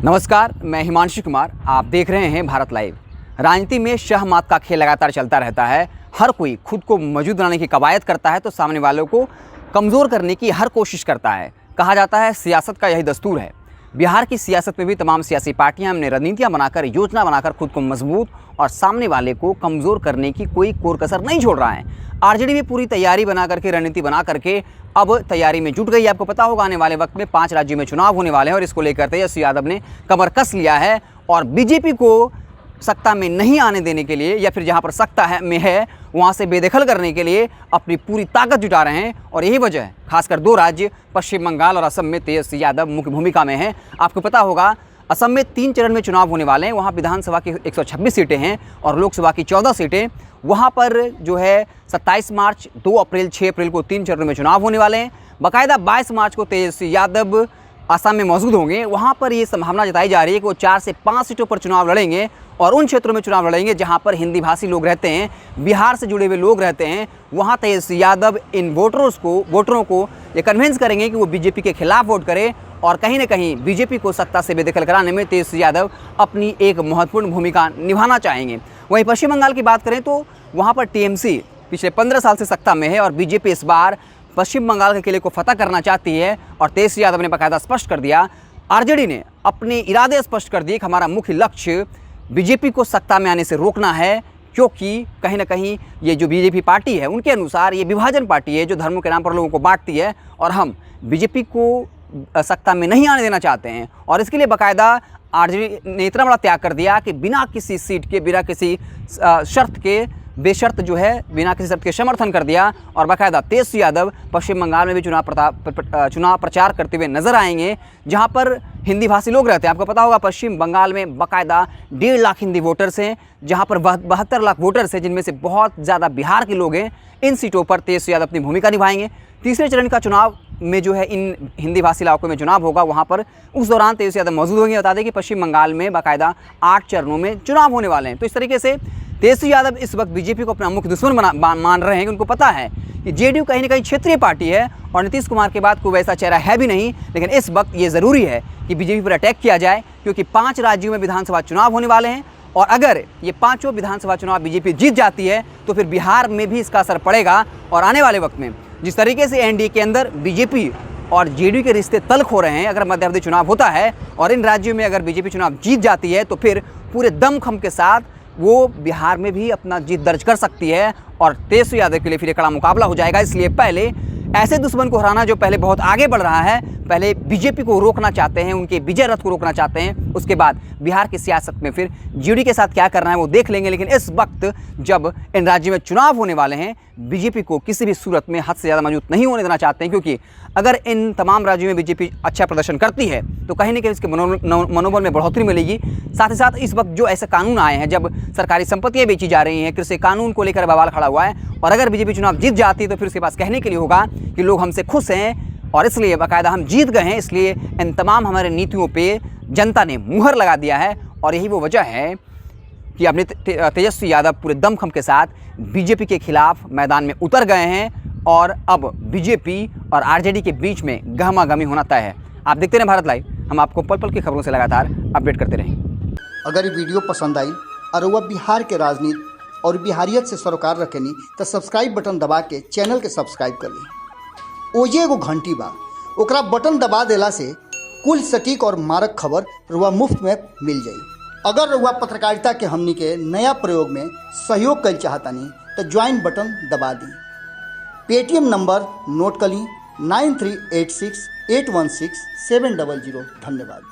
नमस्कार, मैं हिमांशु कुमार। आप देख रहे हैं भारत लाइव। राजनीति में शह मात का खेल लगातार चलता रहता है। हर कोई खुद को मौजूद बनाने की कवायद करता है तो सामने वालों को कमज़ोर करने की हर कोशिश करता है। कहा जाता है सियासत का यही दस्तूर है। बिहार की सियासत में भी तमाम सियासी पार्टियां हमने रणनीतियां बनाकर, योजना बनाकर खुद को मजबूत और सामने वाले को कमज़ोर करने की कोई कोर कसर नहीं छोड़ रहा है। आरजेडी भी पूरी तैयारी बना करके, रणनीति बना करके अब तैयारी में जुट गई। आपको पता होगा आने वाले वक्त में 5 राज्यों में चुनाव होने वाले हैं और इसको लेकर तेजस्वी यादव ने कमर कस लिया है और बीजेपी को सत्ता में नहीं आने देने के लिए, या फिर जहां पर सत्ता है वहां से बेदखल करने के लिए अपनी पूरी ताकत जुटा रहे हैं। और यही वजह है, खासकर 2 राज्य पश्चिम बंगाल और असम में तेजस्वी यादव मुख्य भूमिका में हैं। आपको पता होगा असम में 3 चरण में चुनाव होने वाले हैं। वहाँ विधानसभा की 126 सीटें हैं और लोकसभा की 14 सीटें। वहाँ पर जो है 27 मार्च, 2 अप्रैल, 6 अप्रैल को 3 चरणों में चुनाव होने वाले हैं। बाकायदा 22 मार्च को तेजस्वी यादव असम में मौजूद होंगे। वहाँ पर ये संभावना जताई जा रही है कि वो 4 से 5 सीटों पर चुनाव लड़ेंगे और उन क्षेत्रों में चुनाव लड़ेंगे जहाँ पर हिंदी भाषी लोग रहते हैं, बिहार से जुड़े हुए लोग रहते हैं। वहाँ तेजस्वी यादव इन वोटरों को ये कन्विंस करेंगे कि वो बीजेपी के खिलाफ वोट करें और कहीं ना कहीं बीजेपी को सत्ता से बेदखल कराने में तेजस्वी यादव अपनी एक महत्वपूर्ण भूमिका निभाना चाहेंगे। वहीं पश्चिम बंगाल की बात करें तो वहाँ पर टीएमसी पिछले 15 साल से सत्ता में है और बीजेपी इस बार पश्चिम बंगाल के किले को फतह करना चाहती है। और तेजस्वी यादव ने बाकायदा स्पष्ट कर दिया, आरजेडी ने अपने इरादे स्पष्ट कर दिए कि हमारा मुख्य लक्ष्य बीजेपी को सत्ता में आने से रोकना है, क्योंकि कहीं ना कहीं ये जो बीजेपी पार्टी है उनके अनुसार ये विभाजन पार्टी है जो धर्मों के नाम पर लोगों को बांटती है और हम बीजेपी को सत्ता में नहीं आने देना चाहते हैं। और इसके लिए बाकायदा आरजेडी ने इतना बड़ा त्याग कर दिया कि बिना किसी सीट के, बिना किसी शर्त के, बेशर्त जो है बिना किसी शर्त के समर्थन कर दिया। और बाकायदा तेजस्वी यादव पश्चिम बंगाल में भी चुनाव प्रचार करते हुए नजर आएंगे जहां पर हिंदी भाषी लोग रहते हैं। आपको पता होगा पश्चिम बंगाल में बाकायदा 1.5 लाख हिंदी वोटर्स हैं, जहां पर 72 लाख वोटर्स हैं, जिनमें से बहुत ज़्यादा बिहार के लोग हैं। इन सीटों पर तेजस्वी यादव अपनी भूमिका निभाएंगे। तीसरे चरण का चुनाव में जो है इन हिंदी भाषी इलाकों में चुनाव होगा, वहाँ पर उस दौरान तेजस्वी यादव मौजूद होंगे। बता दें कि पश्चिम बंगाल में बाकायदा 8 चरणों में चुनाव होने वाले हैं। तो इस तरीके से तेजस्वी यादव इस वक्त बीजेपी को अपना मुख्य दुश्मन मान रहे हैं कि उनको पता है कि जेडीयू कहीं ना कहीं क्षेत्रीय पार्टी है और नीतीश कुमार के बाद कोई वैसा चेहरा है भी नहीं। लेकिन इस वक्त ये ज़रूरी है कि बीजेपी पर अटैक किया जाए, क्योंकि 5 राज्यों में विधानसभा चुनाव होने वाले हैं और अगर ये 5 विधानसभा चुनाव बीजेपी जीत जाती है तो फिर बिहार में भी इसका असर पड़ेगा। और आने वाले वक्त में जिस तरीके से एनडीए के अंदर बीजेपी और जेडीयू के रिश्ते तल्ख हो रहे हैं, अगर मध्यावधि चुनाव होता है और इन राज्यों में अगर बीजेपी चुनाव जीत जाती है तो फिर पूरे दमखम के साथ वो बिहार में भी अपना जीत दर्ज कर सकती है और तेजस्वी यादव के लिए फिर एक कड़ा मुकाबला हो जाएगा। इसलिए पहले ऐसे दुश्मन को हराना जो पहले बहुत आगे बढ़ रहा है, पहले बीजेपी को रोकना चाहते हैं, उनके विजय रथ को रोकना चाहते हैं। उसके बाद बिहार की सियासत में फिर जेडीयू के साथ क्या करना है वो देख लेंगे। लेकिन इस वक्त जब इन राज्यों में चुनाव होने वाले हैं, बीजेपी को किसी भी सूरत में हद से ज़्यादा मजबूत नहीं होने देना चाहते हैं, क्योंकि अगर इन तमाम राज्यों में बीजेपी अच्छा प्रदर्शन करती है तो कहीं ना कहीं इसके मनोबल में बढ़ोतरी मिलेगी। साथ ही साथ इस वक्त जो ऐसे कानून आए हैं, जब सरकारी संपत्तियां बेची जा रही हैं, कृषि कानून को लेकर बवाल खड़ा हुआ है, और अगर बीजेपी चुनाव जीत जाती है तो फिर उसके पास कहने के लिए होगा कि लोग हमसे खुश हैं और इसलिए बाकायदा हम जीत गए हैं। इसलिए इन तमाम हमारे नीतियों पे जनता ने मुहर लगा दिया है और यही वो वजह है कि अपने तेजस्वी यादव पूरे दमखम के साथ बीजेपी के खिलाफ मैदान में उतर गए हैं और अब बीजेपी और आरजेडी के बीच में गहमागहमी होना तय है। आप देखते रहें भारत लाइव, हम आपको पल पल की खबरों से लगातार अपडेट करते रहेंगे। अगर ये वीडियो पसंद आई और वह बिहार के राजनीति और बिहारियत से सरोकार रखेनी तो सब्सक्राइब बटन दबा के चैनल के सब्सक्राइब कर ली। ओजे एगो घंटी बा, ओकरा बटन दबा देला से कुल सटीक और मारक खबर रुआ मुफ्त में मिल जाई। अगर रुआ पत्रकारिता के हमनी के नया प्रयोग में सहयोग कर चाहतानी तो ज्वाइन बटन दबा दी। पेटीएम नंबर नोट कर ली 9386816700। धन्यवाद।